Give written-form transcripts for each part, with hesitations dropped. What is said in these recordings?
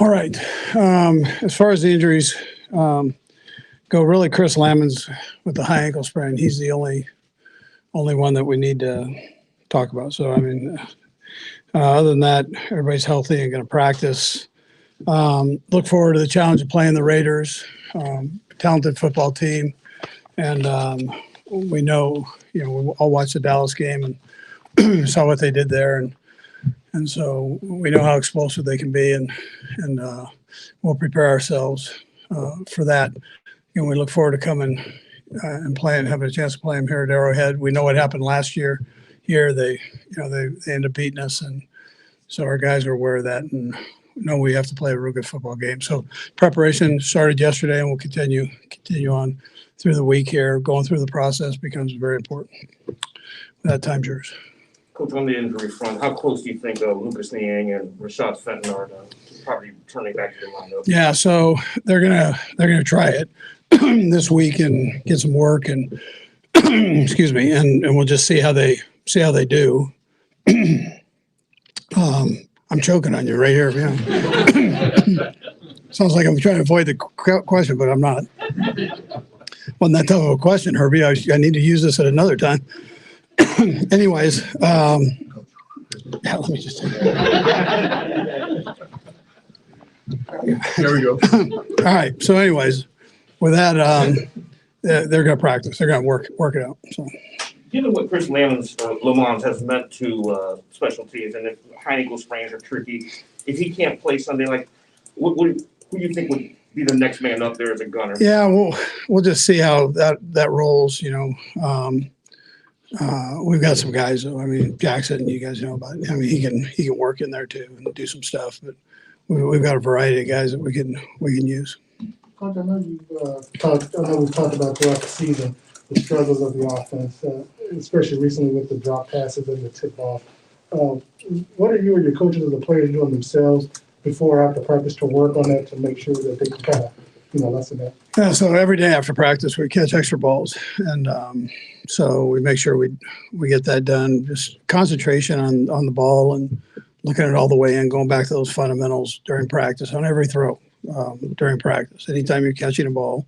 All right. As far as the injuries go, really, Chris Lammons with the high ankle sprain. He's the only one that we need to talk about. So, I mean, other than that, everybody's healthy and going to practice. Look forward to the challenge of playing the Raiders, talented football team. And we know, we all watched the Dallas game and saw what they did there. And so we know how explosive they can be, and we'll prepare ourselves for that. We look forward to coming and playing, having a chance to play them here at Arrowhead. We know what happened last year here. They ended up beating us, and so our guys are aware of that and know we have to play a real good football game. So preparation started yesterday, and we'll continue on through the week here. Going through the process becomes very important. That time's yours. Coach, on the injury front, how close do you think Lucas Niang and Rashad Fenton are to probably turning back to the lineup? Yeah, so they're gonna try it this week and get some work and excuse me, and we'll just see how they do. I'm choking on you right here. Yeah. Sounds like I'm trying to avoid the question, but I'm not. Wasn't that tough of a question, Herbie. I need to use this at another time. Anyways, yeah, let me just take that. There we go. All right. So anyways, with that, they're going to practice. They're going to work it out. So, given what Chris Lamont has meant to special teams, and if high ankle sprains are tricky, if he can't play Sunday, like, who do you think would be the next man up there as a gunner? Yeah, we'll just see how that rolls. We've got some guys. I mean, Jackson, you guys know about. I mean, he can work in there too and do some stuff. But we've got a variety of guys that we can use. Coach, I know we've talked about throughout the season the struggles of the offense, especially recently with the drop passes and the tip off. What are you or your coaches or the players doing themselves before or after practice to work on that to make sure that they can kind of lessen that? Yeah, so every day after practice we catch extra balls, and so we make sure we get that done. Just concentration on the ball and looking at it all the way in, going back to those fundamentals during practice on every throw during practice. Anytime you're catching a ball,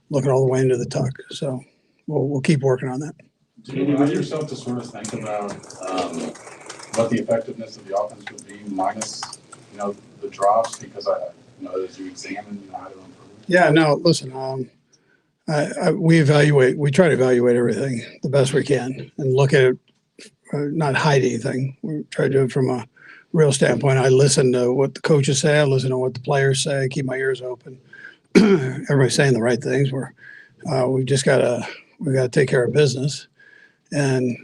looking all the way into the tuck. So we'll keep working on that. Do you allow yourself to sort of think about what the effectiveness of the offense would be minus the drops, because as you examine how to improve? Yeah, no, listen, we try to evaluate everything the best we can and look at it, not hide anything. We try to do it from a real standpoint. I listen to what the coaches say. I listen to what the players say. I keep my ears open. Everybody's saying the right things. We've got to take care of business. And,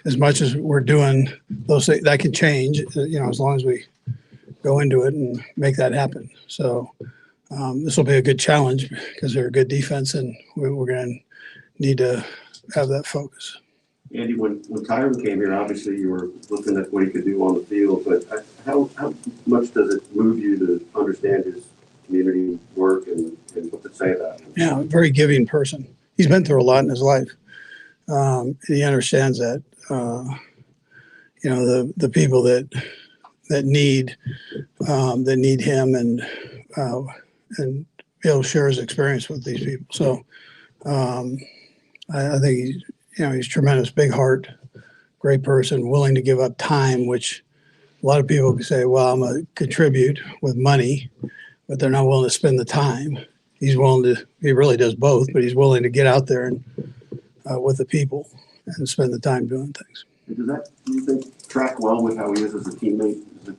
as much as we're doing those things, that can change, as long as we go into it and make that happen. So this will be a good challenge because they're a good defense, and we're going to need to have that focus. Andy, when Tyrann came here, obviously you were looking at what he could do on the field, but how much does it move you to understand his community work and what to say about him? Yeah, a very giving person. He's been through a lot in his life. He understands that. The people that need him and be able to share his experience with these people. So I think he's tremendous, big heart, great person, willing to give up time, which a lot of people can say, well, I'm going to contribute with money, but they're not willing to spend the time. He really does both, but he's willing to get out there and with the people and spend the time doing things. Do you think, track well with how he is as a teammate? Is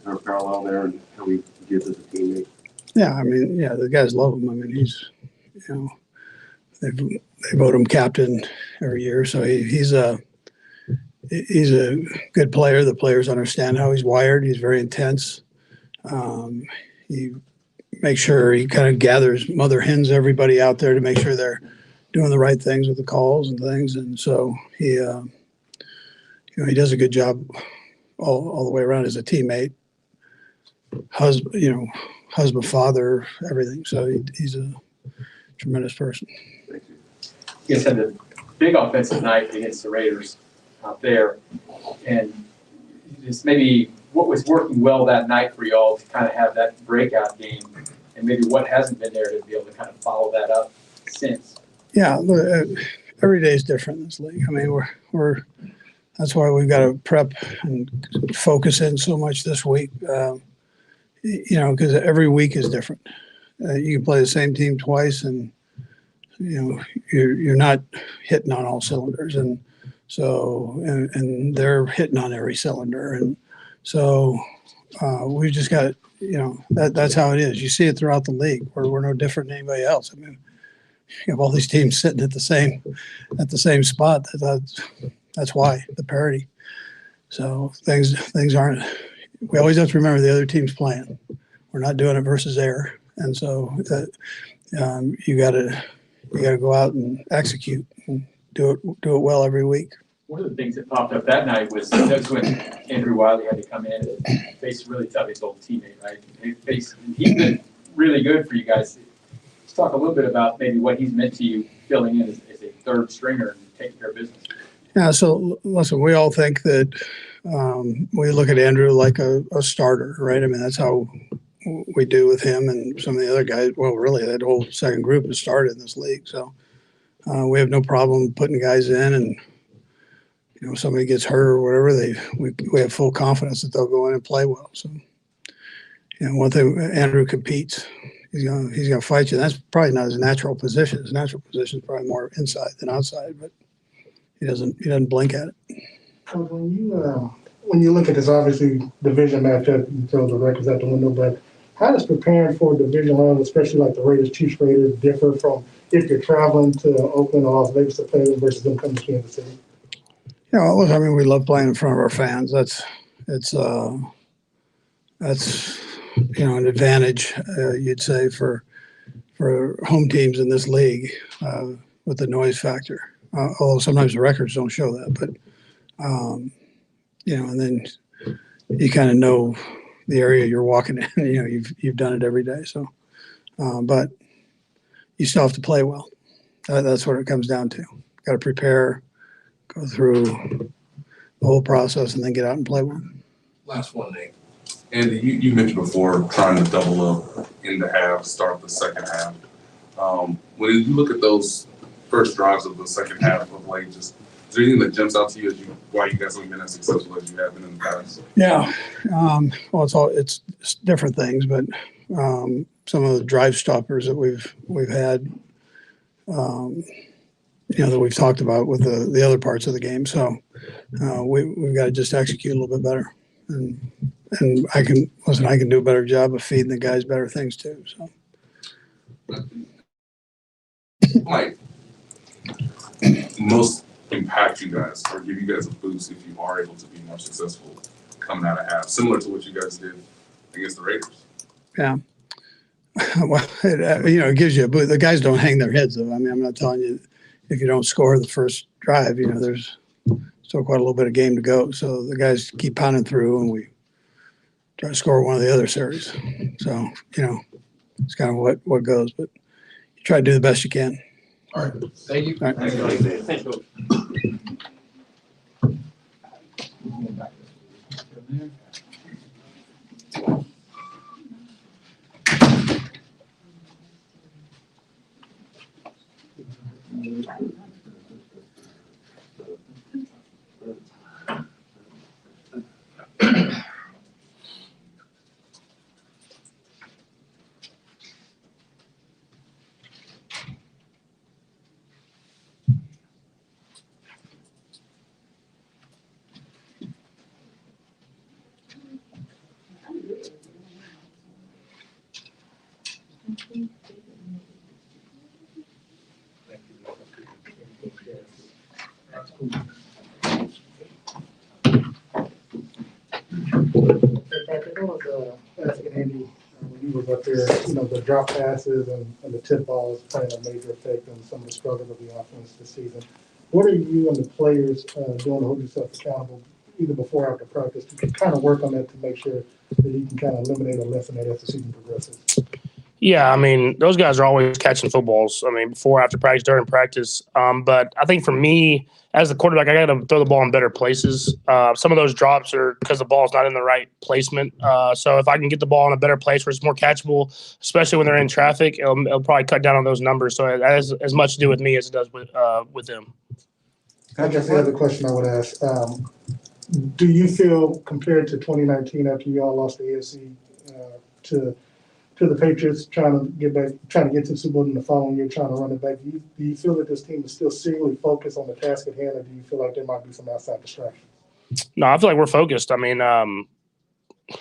there a parallel there and how he gives as a teammate? Yeah, I mean, the guys love him. I mean, he's, they vote him captain every year, so he's a good player. The players understand how he's wired. He's very intense. He makes sure he kind of gathers mother hens everybody out there to make sure they're doing the right things with the calls and things, and so he does a good job all the way around as a teammate, husband, father, everything. So he's a tremendous person. Thank you. You guys had a big offensive night against the Raiders out there, and just maybe what was working well that night for y'all to kind of have that breakout game, and maybe what hasn't been there to be able to kind of follow that up since? Yeah, every day is different in this league. I mean, we're that's why we've got to prep and focus in so much this week. Because every week is different. You can play the same team twice, and you're not hitting on all cylinders, and so and they're hitting on every cylinder, and so we've just got that's how it is. You see it throughout the league. We're no different than anybody else. I mean, you have all these teams sitting at the same spot. That's why the parity. So things aren't. We always have to remember the other team's playing. We're not doing it versus air, and so you got to go out and execute and do it well every week. One of the things that popped up that night was that's when Andrew Wiley had to come in and face really tough, his old teammate, right? He's been really good for you guys. Let's talk a little bit about maybe what he's meant to you filling in as a third stringer and taking care of business. Yeah, so listen, we all think that we look at Andrew like a starter, right? I mean, that's how we do with him and some of the other guys. Well, really, that whole second group has started in this league. So we have no problem putting guys in, and if somebody gets hurt or whatever, we have full confidence that they'll go in and play well. So one thing, Andrew competes. He's gonna fight you. That's probably not his natural position. His natural position is probably more inside than outside, but he doesn't blink at it. Coach, when you look at this, obviously division matchup, you throw the records out the window, but how does preparing for a division round, especially like the Raiders, Chiefs Raiders, differ from if you're traveling to Oakland or Las Vegas to play them versus them coming to Kansas City? I mean, we love playing in front of our fans. That's an advantage, you'd say, for home teams in this league with the noise factor. Although sometimes the records don't show that, but and then you kind of know the area you're walking in. You've done it every day, so but you still have to play well. That's what it comes down to. Got to prepare, go through the whole process, and then get out and play well. Last one, Nate. Andy, you mentioned before trying to double up in the half, start the second half. When you look at those first drives of the second half of late, is there anything that jumps out to you why you guys haven't been as successful as you have been in the past? Yeah, well, it's different things, but some of the drive stoppers that we've had, that we've talked about with the other parts of the game. So we've got to just execute a little bit better, and I can do a better job of feeding the guys better things too. So, Mike, most impact you guys or give you guys a boost if you are able to be more successful coming out of half, similar to what you guys did against the Raiders? Yeah. Well, it gives you a boost. The guys don't hang their heads though. I mean, I'm not telling you if you don't score the first drive, there's still quite a little bit of game to go. So the guys keep pounding through, and we try to score one of the other series. So, it's kind of what goes, but you try to do the best you can. All right. Thank you. All right. Thanks, Coach. Patrick, I was asking Andy when he was up there, the drop passes and the tip balls playing a major effect on some of the struggles of the offense this season. What are you and the players doing to hold yourself accountable, either before or after practice, to kind of work on that to make sure that you can kind of eliminate or lessen that as the season progresses? Yeah, I mean, those guys are always catching footballs. I mean, before, after practice, during practice. But I think for me, as the quarterback, I got to throw the ball in better places. Some of those drops are because the ball's not in the right placement. So if I can get the ball in a better place where it's more catchable, especially when they're in traffic, it'll probably cut down on those numbers. So it has as much to do with me as it does with them. I guess the other question I would ask, do you feel compared to 2019 after you all lost the AFC to the Patriots trying to get to the Super Bowl in the following year, trying to run it back, do you feel that this team is still singularly focused on the task at hand, or do you feel like there might be some outside distractions? No, I feel like we're focused. I mean,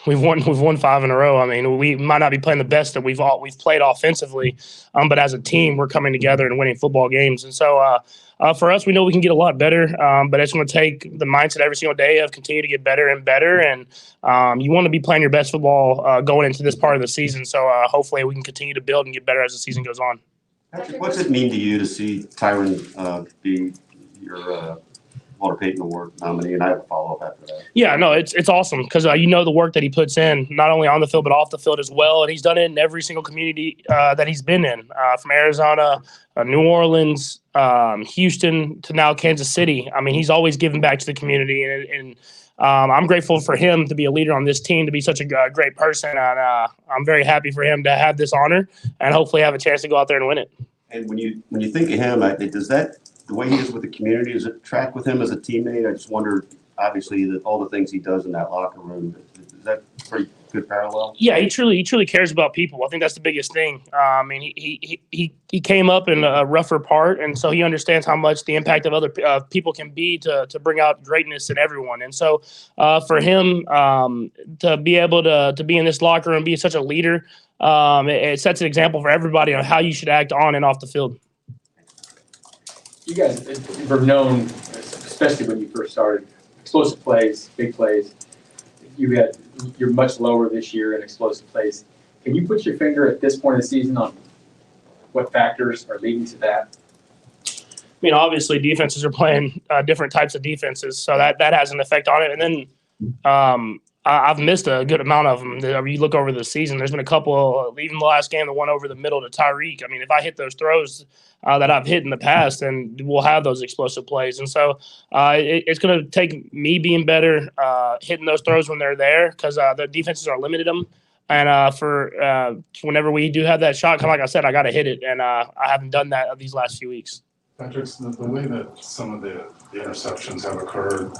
we've won 5 in a row. I mean, we might not be playing the best that we've played offensively, but as a team, we're coming together and winning football games. And so for us, we know we can get a lot better, but it's going to take the mindset every single day of continue to get better and better. And you want to be playing your best football going into this part of the season. So hopefully we can continue to build and get better as the season goes on. Patrick, what's it mean to you to see Tyrann be your Walter Payton Award nominee? And I have a follow-up after that. Yeah, no, it's awesome because you know the work that he puts in, not only on the field but off the field as well. And he's done it in every single community that he's been in, from Arizona, New Orleans, Houston to now Kansas City. I mean, he's always giving back to the community, and I'm grateful for him to be a leader on this team, to be such a great person. And I'm very happy for him to have this honor and hopefully have a chance to go out there and win it. And when you think of him, does that, the way he is with the community, does it track with him as a teammate? I just wonder, obviously, that all the things he does in that locker room, is that pretty good parallel? Yeah, he truly cares about people. I think that's the biggest thing. I mean, he came up in a rougher part, and so he understands how much the impact of other people can be to bring out greatness in everyone. And so for him to be able to be in this locker room and be such a leader, it sets an example for everybody on how you should act on and off the field. You guys were known, especially when you first started, explosive plays, big plays. You're much lower this year in explosive plays. Can you put your finger at this point of the season on what factors are leading to that? I mean, obviously, defenses are playing different types of defenses, so that has an effect on it. And then I've missed a good amount of them. You look over the season, there's been a couple, even the last game, the one over the middle to Tyreek. I mean, if I hit those throws that I've hit in the past, then we'll have those explosive plays. And so it's going to take me being better, hitting those throws when they're there, because the defenses are limited them. And for whenever we do have that shot, kind of like I said, I got to hit it. And I haven't done that these last few weeks. Patrick, the way that some of the interceptions have occurred,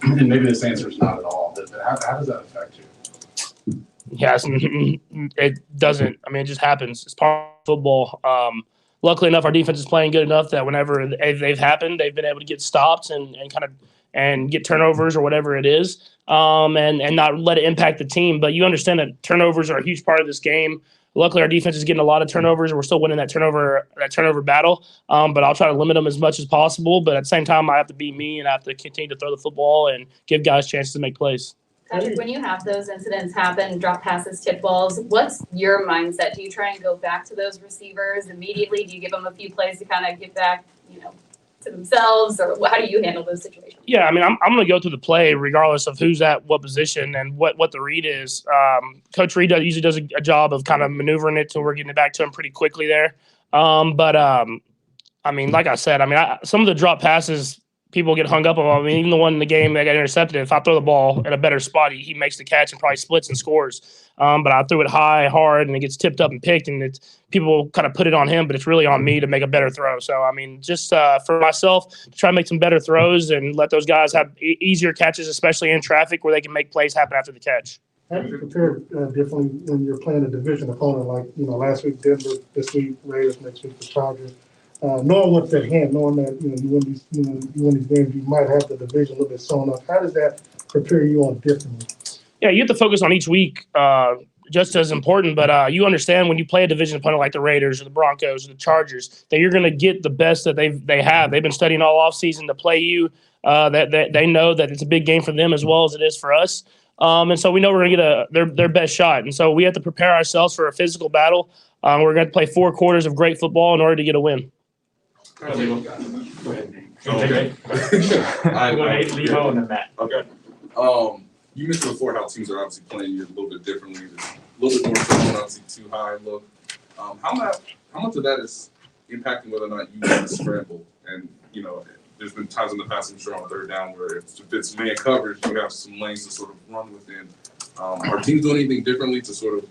and maybe this answer is not at all, but how does that affect you? Yes, it doesn't. I mean, it just happens. It's part of football. Luckily enough, our defense is playing good enough that whenever they've happened, they've been able to get stops and get turnovers or whatever it is, and not let it impact the team. But you understand that turnovers are a huge part of this game. Luckily, our defense is getting a lot of turnovers, and we're still winning that turnover battle. But I'll try to limit them as much as possible. But at the same time, I have to be me, and I have to continue to throw the football and give guys chances to make plays. Patrick, when you have those incidents happen, drop passes, tip balls, what's your mindset? Do you try and go back to those receivers immediately? Do you give them a few plays to kind of get back, to themselves, or how do you handle those situations? Yeah, I mean, I'm going to go through the play regardless of who's at what position and what the read is. Coach Reid usually does a job of kind of maneuvering it till we're getting it back to him pretty quickly there. I mean, like I said, some of the drop passes people get hung up on. I mean, even the one in the game that got intercepted, if I throw the ball in a better spot, he makes the catch and probably splits and scores. But I threw it high, hard, and it gets tipped up and picked, and people kind of put it on him, but it's really on me to make a better throw. So, I mean, just for myself, to try to make some better throws and let those guys have easier catches, especially in traffic where they can make plays happen after the catch. How do you prepare differently when you're playing a division opponent like, last week Denver, this week Raiders, next week the Chargers? Knowing what's at hand, knowing that you win these games, you might have the division a little bit sewn up. How does that prepare you on differently? Yeah, you have to focus on each week, just as important. But you understand when you play a division opponent like the Raiders or the Broncos or the Chargers, that you're going to get the best that they have. They've been studying all offseason to play you. That they know that it's a big game for them as well as it is for us. And so we know we're going to get their best shot. And so we have to prepare ourselves for a physical battle. We're going to play 4 quarters of great football in order to get a win. Go ahead. Okay. Leave on the mat. Okay. You mentioned before how teams are obviously playing you a little bit differently. There's a little bit more zone, obviously too high look. How much of that is impacting whether or not you want to scramble? And, you know, there's been times in the past, I'm sure, on third down where if it's man coverage, you have some lanes to sort of run within. Are teams doing anything differently to sort of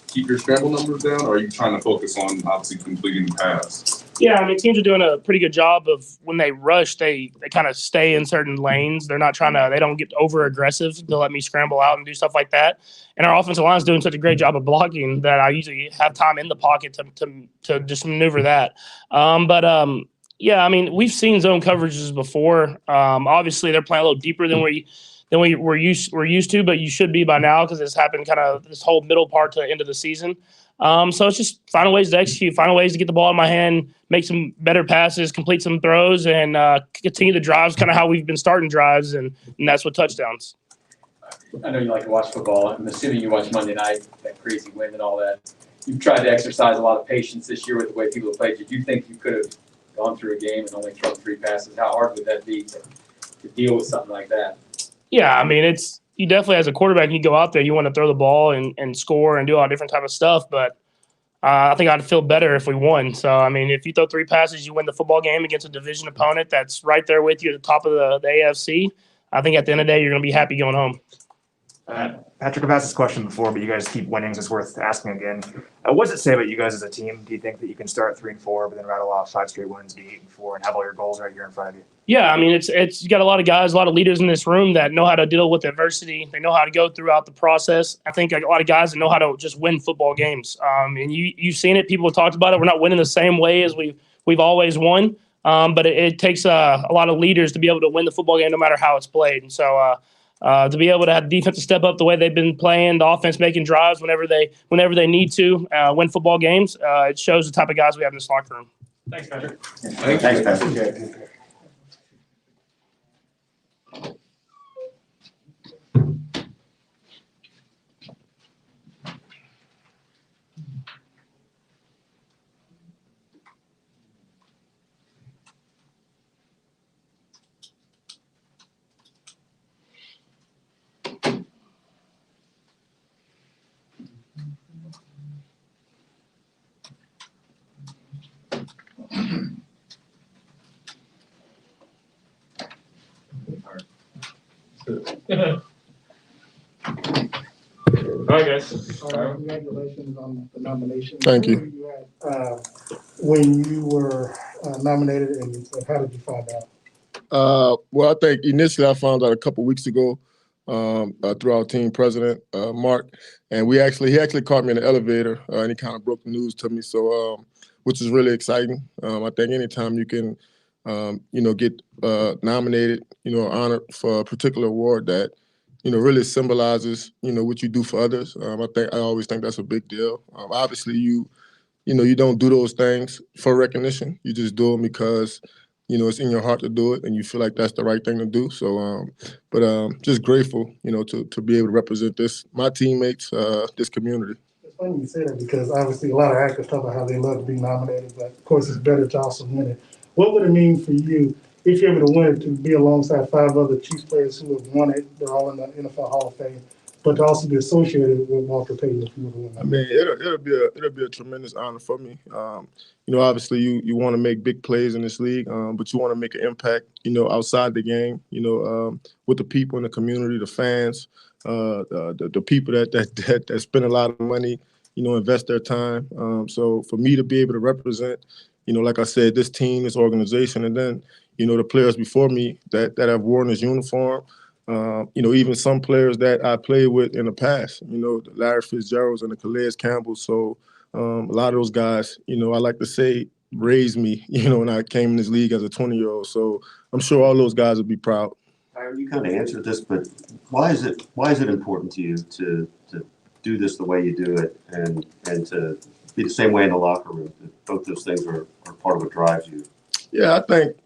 keep your scramble numbers down, or are you trying to focus on obviously completing the pass? Yeah, I mean, teams are doing a pretty good job of when they rush, they kind of stay in certain lanes. They're not they don't get over aggressive to let me scramble out and do stuff like that. And our offensive line is doing such a great job of blocking that I usually have time in the pocket to just maneuver that. Yeah, I mean, we've seen zone coverages before. Obviously, they're playing a little deeper than we're used to, but you should be by now because it's happened kind of this whole middle part to the end of the season. So it's just finding ways to execute, finding ways to get the ball in my hand, make some better passes, complete some throws, and continue the drives, kind of how we've been starting drives, and that's what touchdowns. I know you like to watch football. I'm assuming you watch Monday night, that crazy win and all that. You've tried to exercise a lot of patience this year with the way people have played. Did you think you could have gone through a game and only thrown 3 passes? How hard would that be to deal with something like that? Yeah, I mean, you definitely, as a quarterback, you go out there, you want to throw the ball and score and do all different type of stuff, but I think I'd feel better if we won. So, I mean, if you throw 3 passes, you win the football game against a division opponent that's right there with you at the top of the AFC. I think at the end of the day, you're going to be happy going home. Patrick, I've asked this question before, but you guys keep winning, so it's worth asking again. What does it say about you guys as a team? Do you think that you can start 3-4, but then rattle off 5 straight wins, be 8-4, and have all your goals right here in front of you? Yeah, I mean, you got a lot of guys, a lot of leaders in this room that know how to deal with adversity. They know how to go throughout the process. I think a lot of guys that know how to just win football games. And you've seen it. People have talked about it. We're not winning the same way as we've always won. But it takes a lot of leaders to be able to win the football game no matter how it's played. And so to be able to have defense to step up the way they've been playing, the offense making drives whenever they need to win football games, it shows the type of guys we have in this locker room. Thanks, Patrick. Thanks, Patrick. All right, guys. Congratulations on the nomination. Thank you. Where were you at, when you were nominated, and how did you find out? Well, I think initially I found out a couple weeks ago through our team president, Mark, and he actually caught me in the elevator and he kind of broke the news to me. So, which is really exciting. I think anytime you can, get nominated, honored for a particular award that, really symbolizes, what you do for others. I always think that's a big deal. Obviously, you don't do those things for recognition. You just do them because, it's in your heart to do it, and you feel like that's the right thing to do. So, just grateful, to be able to represent my teammates, this community. It's funny you say that because obviously a lot of actors talk about how they love to be nominated, but of course it's better to also win it. What would it mean for you if you're able to win it to be alongside 5 other Chiefs players who have won it? They're all in the NFL Hall of Fame, but to also be associated with Walter Payton if you were to win that. I mean, it'll be a tremendous honor for me. Obviously you want to make big plays in this league, but you want to make an impact, outside the game, with the people in the community, the fans, the people that spend a lot of money, invest their time. So for me to be able to represent, like I said, this team, this organization, and then, the players before me that have worn this uniform, even some players that I played with in the past, the Larry Fitzgeralds and the Calais Campbells. So a lot of those guys, I like to say, raised me, when I came in this league as a 20-year-old. So I'm sure all those guys would be proud. Tyrann, you kind of answered this, but why is it important to you to do this the way you do it and to be the same way in the locker room? Both those things are part of what drives you. Yeah, I think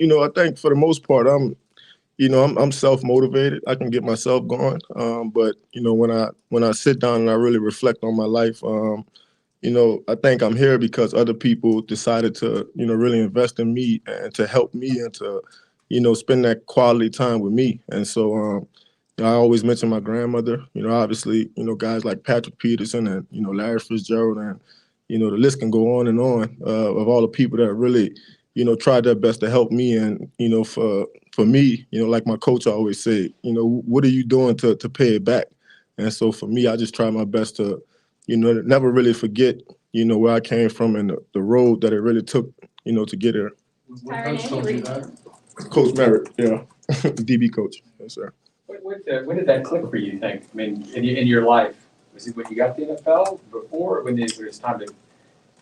for the most part, I'm self-motivated. I can get myself going. But when I sit down and I really reflect on my life, I think I'm here because other people decided to, really invest in me and to help me and to, spend that quality time with me. And so I always mention my grandmother. Obviously, guys like Patrick Peterson and Larry Fitzgerald and the list can go on and on of all the people that really, tried their best to help me. And, for me, like my coach always said, what are you doing to pay it back? And so for me, I just try my best to, never really forget, where I came from and the road that it really took, to get here. What coach told you that? Coach Merritt, yeah, DB coach, yes, sir. When did that click for you, you think? I mean, in your life? Was it when you got the NFL, before, or when it was time to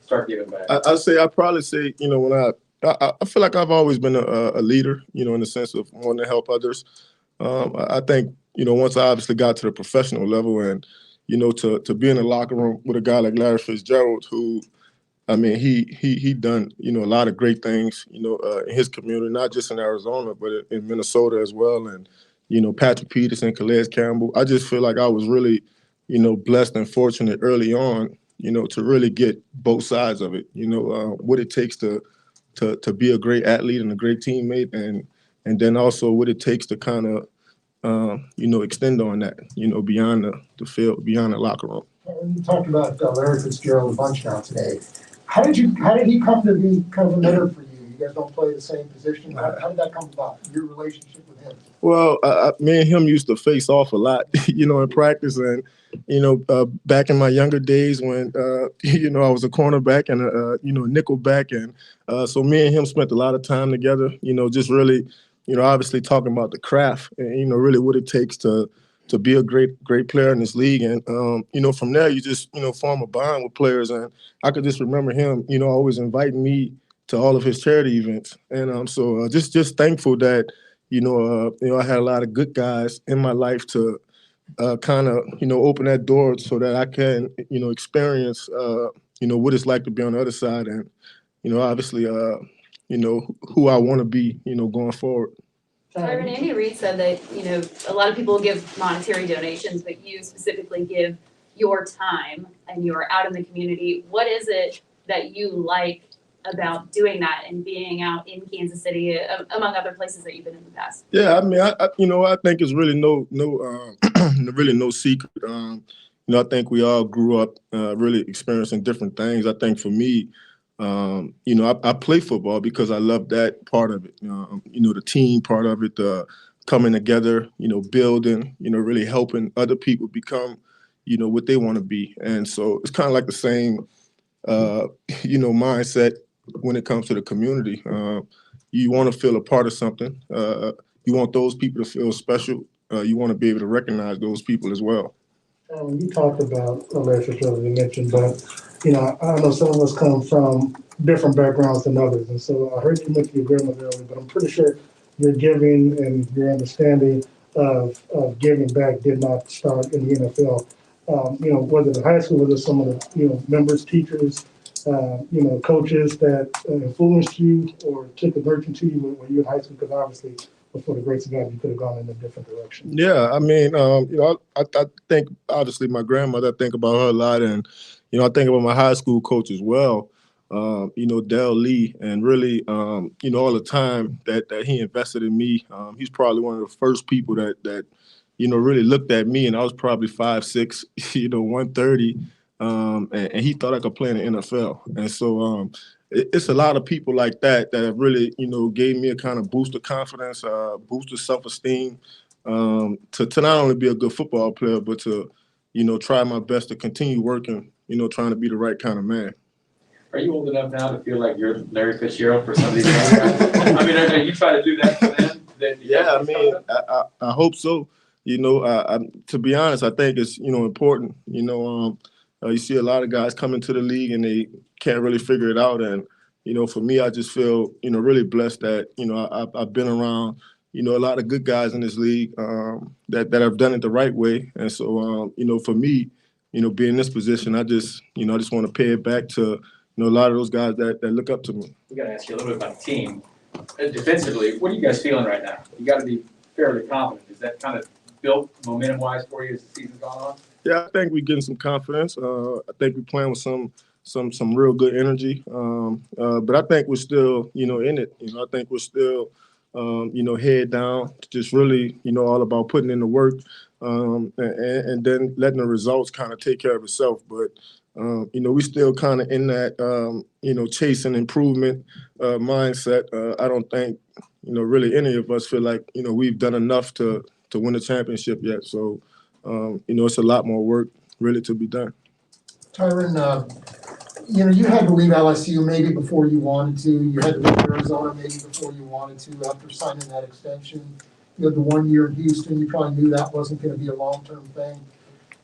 start giving back? I'd probably say, when I feel like I've always been a leader, in the sense of wanting to help others. I think, once I obviously got to the professional level and, to be in the locker room with a guy like Larry Fitzgerald, who, I mean, he done, a lot of great things, in his community, not just in Arizona, but in Minnesota as well. And, Patrick Peterson, Calais Campbell. I just feel like I was really, blessed and fortunate early on, to really get both sides of it, what it takes to be a great athlete and a great teammate, and then also what it takes to kind of, extend on that, beyond the field, beyond the locker room. You talked about Larry Fitzgerald a bunch now today. How did he come to be kind of a mentor for you? You guys don't play the same position. How did that come about, your relationship with him? Well, me and him used to face off a lot, in practice. And, back in my younger days when, I was a cornerback and a nickel back. And so me and him spent a lot of time together, just really, obviously talking about the craft and, really what it takes to be a great player in this league. And, from there, you just, form a bond with players. And I could just remember him, always inviting me to all of his charity events. And so just thankful that, I had a lot of good guys in my life to kind of, open that door so that I can, experience, what it's like to be on the other side. And, obviously, who I want to be, going forward. Tyrann, Andy Reid said that, a lot of people give monetary donations, but you specifically give your time and you're out in the community. What is it that you like about doing that and being out in Kansas City, among other places that you've been in the past? Yeah, I mean, I think it's really really no secret. I think we all grew up really experiencing different things. I think for me, I play football because I love that part of it. The team part of it, coming together, building, really helping other people become, what they want to be. And so it's kind of like the same, mindset when it comes to the community. You want to feel a part of something. You want those people to feel special. You want to be able to recognize those people as well. You talked about Larry Fitzgerald, you mentioned, but I know some of us come from different backgrounds than others, and so I heard you mention your grandmother earlier, but I'm pretty sure your giving and your understanding of giving back did not start in the NFL. Whether in high school, whether some of the members, teachers, coaches that influenced you or took a nurture to you when you were in high school, because obviously before the grace of God, you could have gone in a different direction. Yeah, I mean, I think obviously my grandmother, I think about her a lot, and I think about my high school coach as well. Dale Lee, and really, all the time that he invested in me. He's probably one of the first people that really looked at me, and I was probably 5'6", 130, and he thought I could play in the NFL. And so it's a lot of people like that have really, gave me a kind of boost of confidence, boost of self-esteem, to not only be a good football player, but to, try my best to continue working, trying to be the right kind of man. Are you old enough now to feel like you're Larry Fitzgerald for some of these guys? I mean, are you trying to do that for them? Yeah, I mean, I hope so. To be honest, I think it's, important. You see a lot of guys come into the league and they can't really figure it out. And, for me, I just feel, really blessed that, I've been around, a lot of good guys in this league that have done it the right way. And so, for me, being in this position, I just want to pay it back to, a lot of those guys that look up to me. We got to ask you a little bit about the team. Defensively, what are you guys feeling right now? You got to be fairly confident. Is that kind of built momentum-wise for you as the season's gone on? Yeah, I think we're getting some confidence. I think we're playing with some real good energy. But I think we're still, in it. I think we're still, head down, just really, all about putting in the work, and then letting the results kind of take care of itself. But We still kind of in that, chasing improvement mindset. I don't think, really any of us feel like, we've done enough to win a championship yet. So, it's a lot more work really to be done. Tyrann, you had to leave LSU maybe before you wanted to. You had to leave Arizona maybe before you wanted to after signing that extension. You had the 1 year in Houston. You probably knew that wasn't going to be a long-term thing.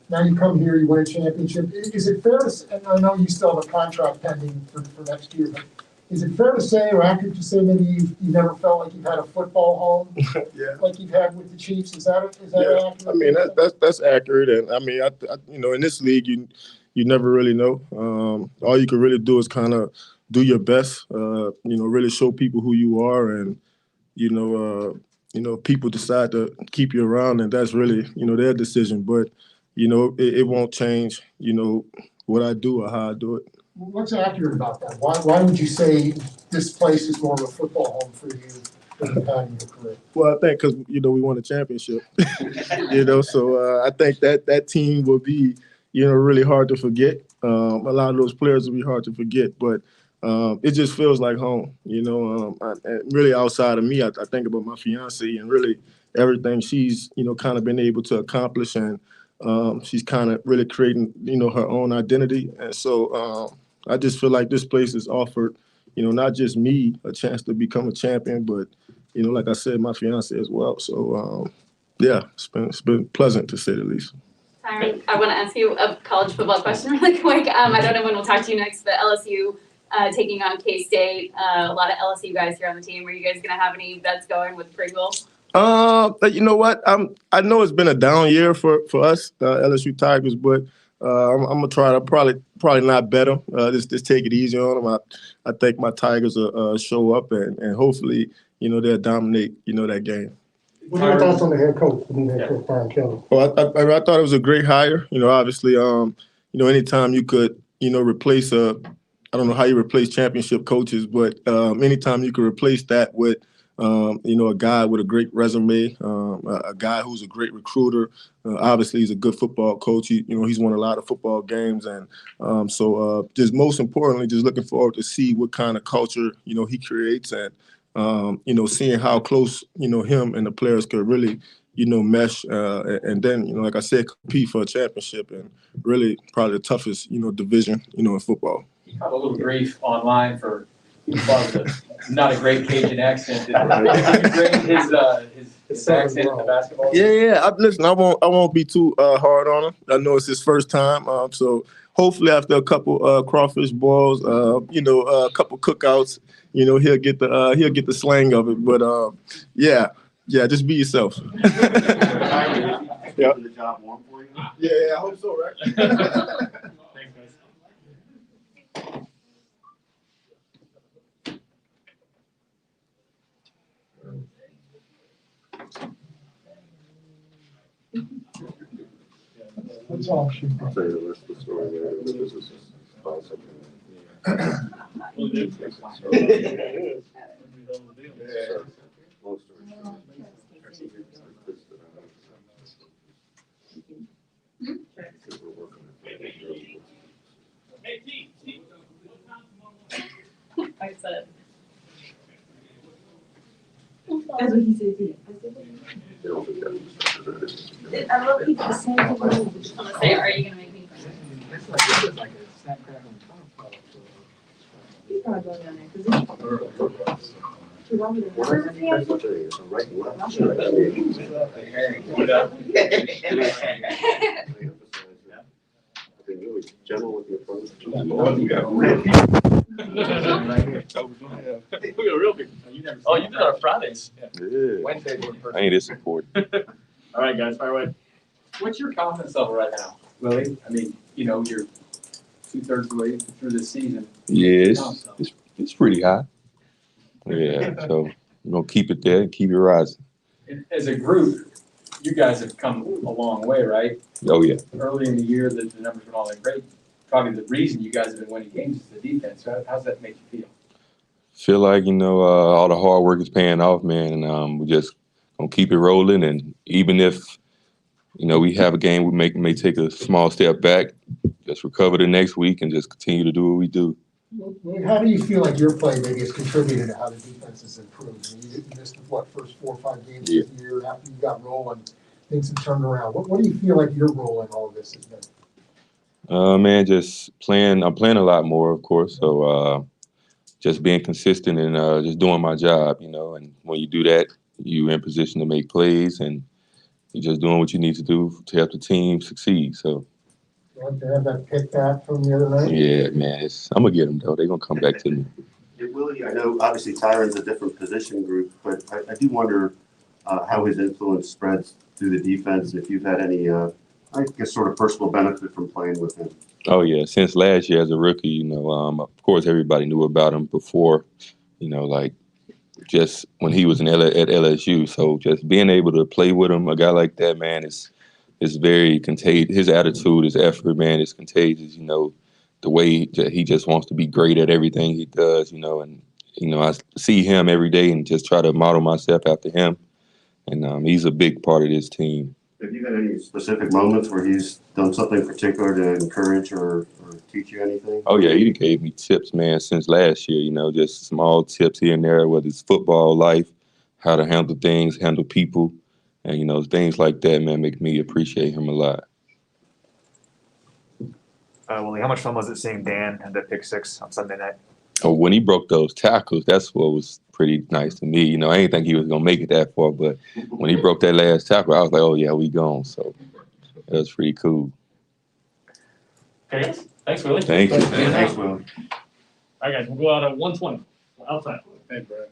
Now you come here, you win a championship. Is it fair to say, and I know you still have a contract pending for next year, but is it fair to say or accurate to say maybe you never felt like you've had a football home Yeah. like you've had with the Chiefs? Is that Yeah, accurate? I mean that's accurate, and I mean, I in this league, you never really know. All you can really do is kind of do your best. Really show people who you are, and people decide to keep you around, and that's really their decision. But it won't change what I do or how I do it. What's accurate about that? Why would you say this place is more of a football home for you than you've had in your career? Well, I think because we won a championship, so I think that team will be really hard to forget. A lot of those players will be hard to forget, but it just feels like home. Really outside of me, I think about my fiance and really everything she's kind of been able to accomplish, and she's kind of really creating her own identity, and so I just feel like this place has offered not just me a chance to become a champion, but like I said, my fiance as well. So yeah, it's been pleasant to say the least. Tyrann, I want to ask you a college football question really quick. I don't know when we'll talk to you next, but LSU taking on K-State. A lot of LSU guys here on the team. Are you guys going to have any bets going with Pringle? You know what? I know it's been a down year for us, LSU Tigers, but I'm gonna try to probably not bet them. Just take it easy on them. I think my Tigers will show up and hopefully they'll dominate that game. What are your thoughts on the head coach, the new head coach, Brian Kelly? Well, I thought it was a great hire. Obviously, anytime you could replace I don't know how you replace championship coaches, but anytime you could replace that with a guy with a great resume, a guy who's a great recruiter. Obviously, he's a good football coach. He's won a lot of football games, and so just most importantly, just looking forward to see what kind of culture he creates, and seeing how close him and the players could really mesh, and then like I said, compete for a championship, and really probably the toughest division in football. He caught a little grief online for not a great Cajun accent. Did you grade his accent in the basketball? Yeah. Listen, I won't be too hard on him. I know it's his first time, so hopefully after a couple crawfish boils, a couple cookouts, he'll get the slang of it. But yeah, just be yourself. Yeah. The job warm for you? Yeah, I hope so, right? Thanks, guys. That's all. I'll tell you the rest of the story later, but this is long story short. We're working I said. That's what he said. They don't think that. I love people the same thing. I'm gonna say, are you gonna make me? He's probably going down there because Really general with the approach. Oh, you did our Fridays. Wednesday. I ain't this important. All right, guys, fire away. What's your confidence level right now, Willie? I mean, you're 2/3 of the way through this season. Yeah, it's pretty high. Yeah, so we're gonna keep it there and keep it rising. As a group, you guys have come a long way, right? Oh yeah. Early in the year, the numbers weren't all that great. Probably the reason you guys have been winning games is the defense. So how's that make you feel? Feel like all the hard work is paying off, man, and we just gonna keep it rolling. And even if we have a game we may take a small step back, just recover the next week and just continue to do what we do. How do you feel like your play maybe has contributed to how the defense has improved? I mean, you missed the, first 4 or 5 games this year. After you got rolling, things have turned around. What do you feel like your role in all of this has been? Man, just playing. I'm playing a lot more, of course. So just being consistent and just doing my job, And when you do that, you're in position to make plays, and you're just doing what you need to do to help the team succeed. So. You like to have that pick back from the other night? Yeah, man. I'm gonna get them though. They're gonna come back to me. Yeah, Willie, I know obviously Tyrann's a different position group, but I do wonder how his influence spreads through the defense. If you've had any, I guess, sort of personal benefit from playing with him. Oh yeah, since last year as a rookie, of course everybody knew about him before, like just when he was at LSU. So just being able to play with him, a guy like that, man, is very contagious. His attitude, his effort, man, is contagious. The way he just wants to be great at everything he does. And I see him every day and just try to model myself after him. And he's a big part of this team. Have you had any specific moments where he's done something particular to encourage or teach you anything? Oh yeah, he gave me tips, man, since last year. Just small tips here and there, whether it's football, life, how to handle things, handle people. And, things like that, man, make me appreciate him a lot. Willie, how much fun was it seeing Dan and the pick 6 on Sunday night? Oh, when he broke those tackles, that's what was pretty nice to me. I didn't think he was going to make it that far, but when he broke that last tackle, I was like, oh, yeah, we gone. So that was pretty cool. Okay, guys. Thanks, Willie. Thank you. Thanks, Willie. All right, guys, we'll go out at 120 outside. Hey, Brad.